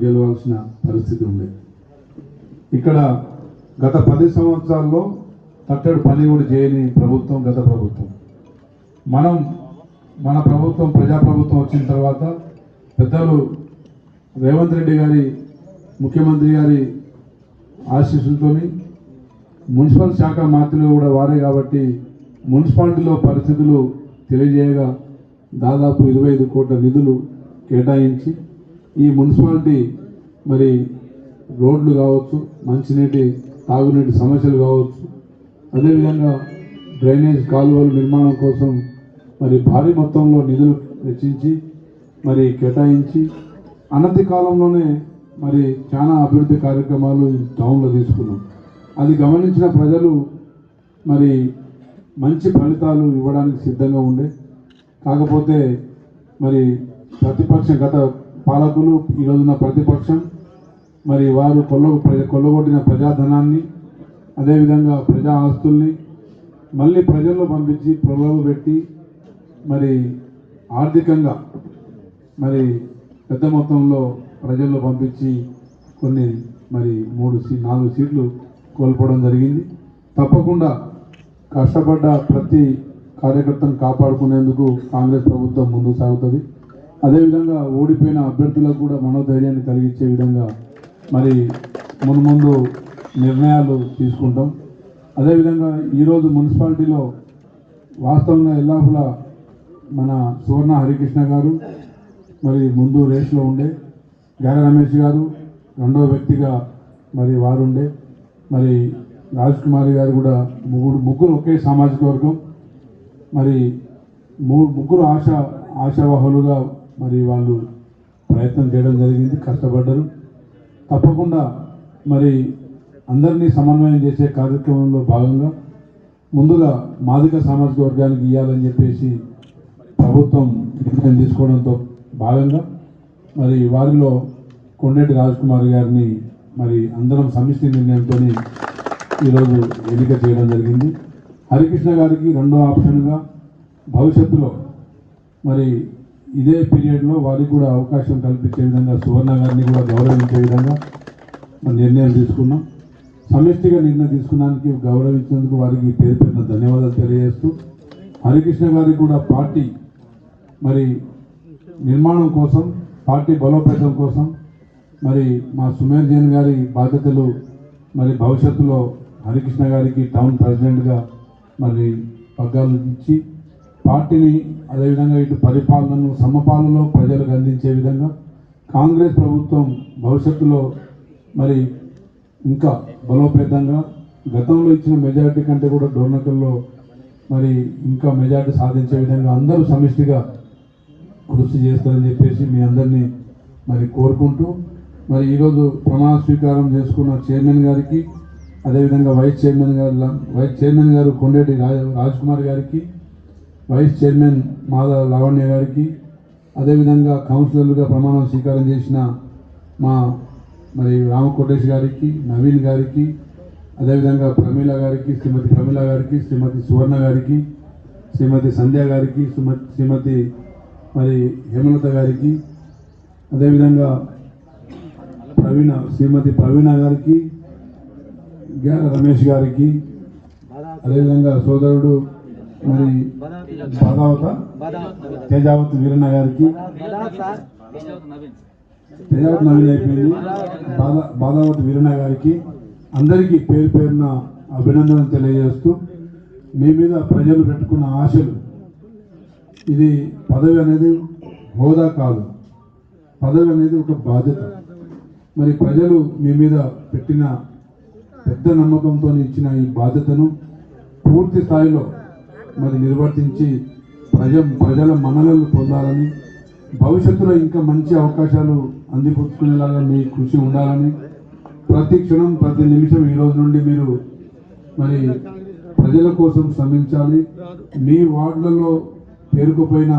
గెలవాల్సిన పరిస్థితి ఉంది. ఇక్కడ గత 10 సంవత్సరాల్లో తట్టడు పని కూడా చేయని ప్రభుత్వం గత ప్రభుత్వం. మన ప్రభుత్వం ప్రజాప్రభుత్వం వచ్చిన తర్వాత పెద్దలు రేవంత్ రెడ్డి గారి ముఖ్యమంత్రి గారి ఆశీస్సులతో మున్సిపల్ శాఖ మంత్రులు కూడా వారే కాబట్టి మున్సిపాలిటీలో పరిస్థితులు తెలియజేయగా దాదాపు 25 కోట్ల నిధులు కేటాయించి ఈ మున్సిపాలిటీ మరి రోడ్లు కావచ్చు, మంచినీటి తాగునీటి సమస్యలు కావచ్చు, అదేవిధంగా డ్రైనేజ్ కాలువల నిర్మాణం కోసం మరి భారీ మొత్తంలో నిధులు వెచ్చించి మరి కేటాయించి అనతి కాలంలోనే మరి చాలా అభివృద్ధి కార్యక్రమాలు ఈ టౌన్లో తీసుకున్నాం. అది గమనించిన ప్రజలు మరి మంచి ఫలితాలు ఇవ్వడానికి సిద్ధంగా ఉండే. కాకపోతే మరి ప్రతిపక్షం గత పాలకులు ఈరోజున్న ప్రతిపక్షం మరి వారు కొల్లగొట్టిన ప్రజాధనాన్ని అదేవిధంగా ప్రజా ఆస్తుల్ని మళ్ళీ ప్రజల్లో పంపించి ప్రలోభ పెట్టి మరి ఆర్థికంగా మరి పెద్ద మొత్తంలో ప్రజల్లో పంపించి కొన్ని మరి 4 సీట్లు కోల్పోవడం జరిగింది. తప్పకుండా కష్టపడ్డ ప్రతి కార్యకర్తను కాపాడుకునేందుకు కాంగ్రెస్ ప్రభుత్వం ముందుకు సాగుతుంది. అదేవిధంగా ఓడిపోయిన అభ్యర్థులకు కూడా మనోధైర్యాన్ని కలిగించే విధంగా మరి ముందు నిర్ణయాలు తీసుకుంటాం. అదేవిధంగా ఈరోజు మున్సిపాలిటీలో వాస్తవంగా ఎల్లాపుల మన సువర్ణ హరికృష్ణ గారు మరి ముందు రేస్లో ఉండే, గార రమేష్ గారు రెండవ వ్యక్తిగా మరి వారు ఉండే, మరి రాజ్ కుమార్ గారు కూడా ముగ్గురు ఒకే సామాజిక వర్గం, మరి ముగ్గురు ఆశావాహులుగా మరి వాళ్ళు ప్రయత్నం చేయడం జరిగింది, కష్టపడ్డారు. తప్పకుండా మరి అందరినీ సమన్వయం చేసే కార్యక్రమంలో భాగంగా ముందుగా మాదిక సామాజిక వర్గానికి ఇవ్వాలని చెప్పేసి ప్రభుత్వం నిర్ణయం తీసుకోవడంతో భాగంగా మరి వారిలో కొండేటి రాజ్ కుమార్ గారిని మరి అందరం సమిష్టి నిర్ణయంతో ఈరోజు ఎన్నిక చేయడం జరిగింది. హరికృష్ణ గారికి రెండో ఆప్షన్గా భవిష్యత్తులో మరి ఇదే పీరియడ్లో వారికి కూడా అవకాశం కల్పించే విధంగా సువర్ణ గారిని కూడా గౌరవించే విధంగా నిర్ణయం తీసుకున్నాం. సమిష్టిగా నిర్ణయం తీసుకున్నానికి గౌరవించినందుకు వారికి పేరు పెట్టిన ధన్యవాదాలు తెలియజేస్తూ, హరికృష్ణ గారికి కూడా పార్టీ మరి నిర్మాణం కోసం, పార్టీ బలోపేతం కోసం మరి మా సుమేర్ జైన్ గారి బాధ్యతలు మరి భవిష్యత్తులో హరికృష్ణ గారికి టౌన్ ప్రెసిడెంట్గా మరి పగ్గాలు ఇచ్చి పార్టీని అదేవిధంగా ఇటు పరిపాలనను సమపాలలో ప్రజలకు అందించే విధంగా కాంగ్రెస్ ప్రభుత్వం భవిష్యత్తులో మరి ఇంకా బలోపేతంగా గతంలో ఇచ్చిన మెజారిటీ కంటే కూడా డోర్నకల్లో మరి ఇంకా మెజారిటీ సాధించే విధంగా అందరూ సమిష్టిగా కృషి చేస్తారని చెప్పేసి మీ అందరినీ మరి కోరుకుంటూ, మరి ఈరోజు ప్రమాణ స్వీకారం చేసుకున్న చైర్మన్ గారికి అదేవిధంగా వైస్ చైర్మన్ గారు కొండేటి రాజ్ కుమార్ గారికి, వైస్ చైర్మన్ మాధవ లావణ్య గారికి, అదేవిధంగా కౌన్సిలర్లుగా ప్రమాణం స్వీకారం చేసిన మా మరి రామకోటేష్ గారికి, నవీన్ గారికి, అదేవిధంగా ప్రమీల గారికి, శ్రీమతి ప్రమీల గారికి, శ్రీమతి సువర్ణ గారికి, శ్రీమతి సంధ్య గారికి, శ్రీమతి మరి హేమలత గారికి, అదేవిధంగా శ్రీమతి ప్రవీణ గారికి, గార రమేష్ గారికి, అదేవిధంగా సోదరుడు మరి తేజావతి వీరన్న గారికి, తేజావతి నవీన్ అయిపోయింది, బాదావతి వీరన్న గారికి అందరికీ పేరు పేరున అభినందనలు తెలియజేస్తూ, మీ మీద ప్రజలు పెట్టుకున్న ఆశలు, ఇది పదవి అనేది హోదా కాదు, పదవి అనేది ఒక బాధ్యత. మరి ప్రజలు మీ మీద పెట్టిన పెద్ద నమ్మకంతో ఇచ్చిన ఈ బాధ్యతను పూర్తి స్థాయిలో మరి నిర్వర్తించి ప్రజల మన్ననలు పొందాలని, భవిష్యత్తులో ఇంకా మంచి అవకాశాలు అందిపుచ్చుకునేలాగా మీ కృషి ఉండాలని, ప్రతి క్షణం ప్రతి నిమిషం ఈ రోజు నుండి మీరు మరి ప్రజల కోసం శ్రమించాలి. మీ వార్డులలో పేరుకుపోయిన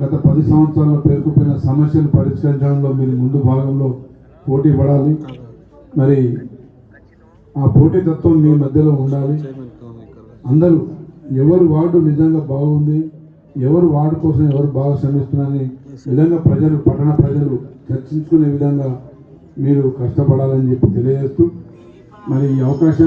గత 10 సంవత్సరాల్లో పేరుకుపోయిన సమస్యలు పరిష్కరించడంలో మీరు ముందు భాగంలో పోటీ పడాలి. మరి ఆ పోటీతత్వం మీ మధ్యలో ఉండాలి. అందరూ ఎవరు వార్డు నిజంగా బాగుంది, ఎవరు వార్డు కోసం ఎవరు బాగా శ్రమిస్తున్నారని విధంగా పట్టణ ప్రజలు చర్చించుకునే విధంగా మీరు కష్టపడాలని చెప్పి తెలియజేస్తూ మరి ఈ అవకాశం